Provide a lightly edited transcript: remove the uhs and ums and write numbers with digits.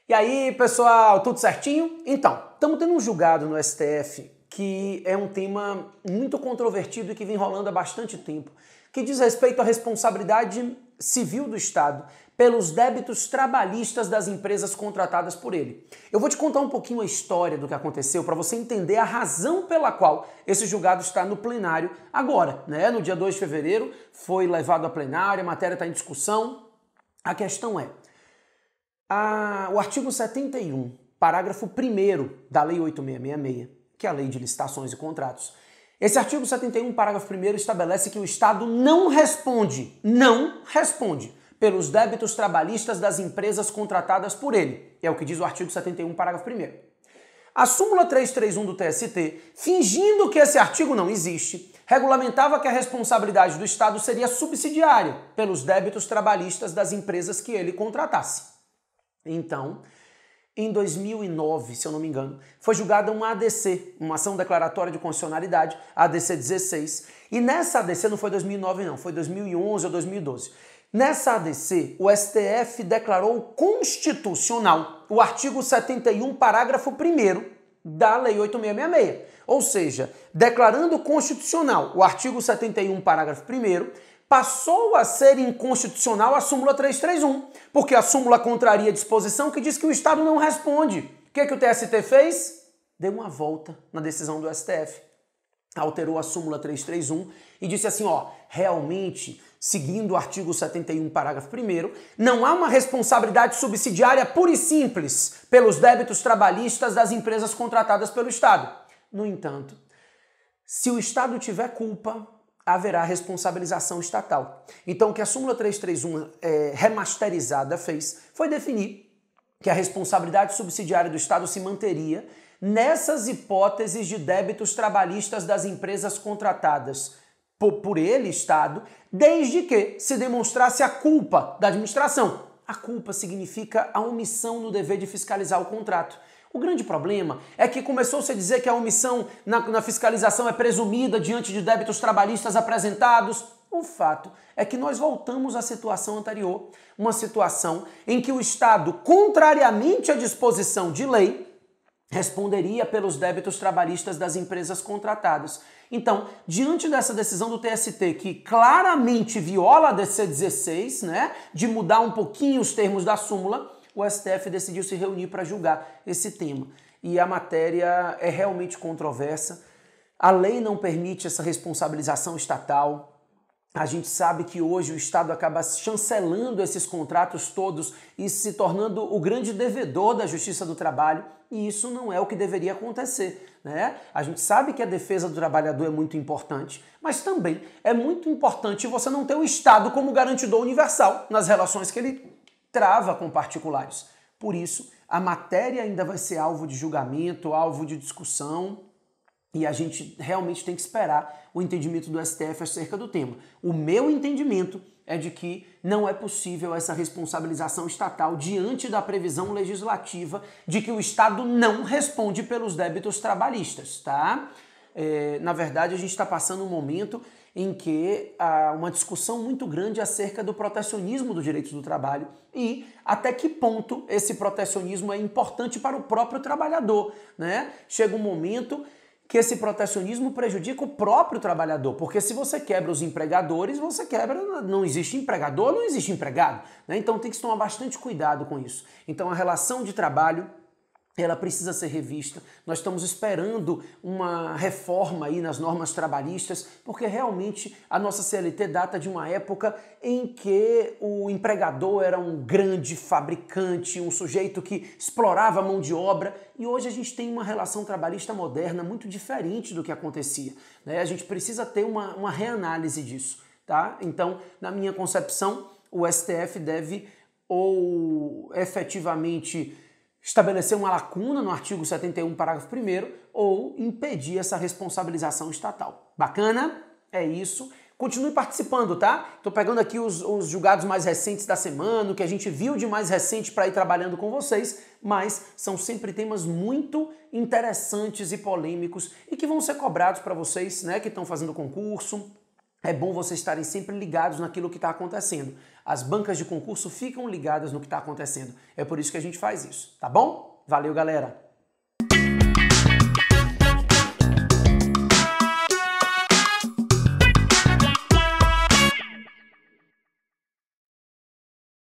E aí, pessoal, tudo certinho? Então, estamos tendo um julgado no STF que é um tema muito controvertido e que vem rolando há bastante tempo, que diz respeito à responsabilidade civil do Estado pelos débitos trabalhistas das empresas contratadas por ele. Eu vou te contar um pouquinho a história do que aconteceu para você entender a razão pela qual esse julgado está no plenário agora, né? No dia 2 de fevereiro foi levado a plenário, a matéria está em discussão. A questão é, o artigo 71, parágrafo 1º da Lei 8666, que é a Lei de Licitações e Contratos, esse artigo 71, parágrafo 1º, estabelece que o Estado não responde pelos débitos trabalhistas das empresas contratadas por ele. É o que diz o artigo 71, parágrafo 1º. A súmula 331 do TST, fingindo que esse artigo não existe, regulamentava que a responsabilidade do Estado seria subsidiária pelos débitos trabalhistas das empresas que ele contratasse. Então, em 2009, se eu não me engano, foi julgada uma ADC, uma ação declaratória de constitucionalidade, a ADC 16, e nessa ADC não foi 2009 não, foi 2011 ou 2012. Nessa ADC, o STF declarou constitucional o artigo 71, parágrafo 1º da Lei 8666. Ou seja, declarando constitucional o artigo 71, parágrafo 1º, passou a ser inconstitucional a súmula 331, porque a súmula contraria a disposição que diz que o Estado não responde. O que o TST fez? Deu uma volta na decisão do STF. Alterou a súmula 331 e disse assim, realmente, seguindo o artigo 71, parágrafo 1º, não há uma responsabilidade subsidiária pura e simples pelos débitos trabalhistas das empresas contratadas pelo Estado. No entanto, se o Estado tiver culpa, haverá responsabilização estatal. Então, o que a súmula 331 remasterizada fez foi definir que a responsabilidade subsidiária do Estado se manteria nessas hipóteses de débitos trabalhistas das empresas contratadas por ele, Estado, desde que se demonstrasse a culpa da administração. A culpa significa a omissão no dever de fiscalizar o contrato. O grande problema é que começou-se a dizer que a omissão na fiscalização é presumida diante de débitos trabalhistas apresentados. O fato é que nós voltamos à situação anterior, uma situação em que o Estado, contrariamente à disposição de lei, responderia pelos débitos trabalhistas das empresas contratadas. Então, diante dessa decisão do TST, que claramente viola a DC 16, de mudar um pouquinho os termos da súmula, o STF decidiu se reunir para julgar esse tema. E a matéria é realmente controversa. A lei não permite essa responsabilização estatal. A gente sabe que hoje o Estado acaba chancelando esses contratos todos e se tornando o grande devedor da Justiça do Trabalho, e isso não é o que deveria acontecer, A gente sabe que a defesa do trabalhador é muito importante, mas também é muito importante você não ter o Estado como garantidor universal nas relações que ele trava com particulares. Por isso, a matéria ainda vai ser alvo de julgamento, alvo de discussão, e a gente realmente tem que esperar o entendimento do STF acerca do tema. O meu entendimento é de que não é possível essa responsabilização estatal diante da previsão legislativa de que o Estado não responde pelos débitos trabalhistas, tá? Na verdade, a gente está passando um momento em que há uma discussão muito grande acerca do protecionismo dos direitos do trabalho e até que ponto esse protecionismo é importante para o próprio trabalhador, Chega um momento que esse protecionismo prejudica o próprio trabalhador, porque se você quebra os empregadores, você quebra, não existe empregador, não existe empregado, Então tem que tomar bastante cuidado com isso. Então a relação de trabalho, ela precisa ser revista. Nós estamos esperando uma reforma aí nas normas trabalhistas, porque realmente a nossa CLT data de uma época em que o empregador era um grande fabricante, um sujeito que explorava a mão de obra, e hoje a gente tem uma relação trabalhista moderna muito diferente do que acontecia, A gente precisa ter uma reanálise disso, tá? Então, na minha concepção, o STF deve ou efetivamente estabelecer uma lacuna no artigo 71, parágrafo 1º, ou impedir essa responsabilização estatal. Bacana? É isso. Continue participando, tá? Tô pegando aqui os julgados mais recentes da semana, o que a gente viu de mais recente para ir trabalhando com vocês, mas são sempre temas muito interessantes e polêmicos e que vão ser cobrados para vocês, que estão fazendo concurso, é bom vocês estarem sempre ligados naquilo que está acontecendo. As bancas de concurso ficam ligadas no que está acontecendo. É por isso que a gente faz isso, tá bom? Valeu, galera!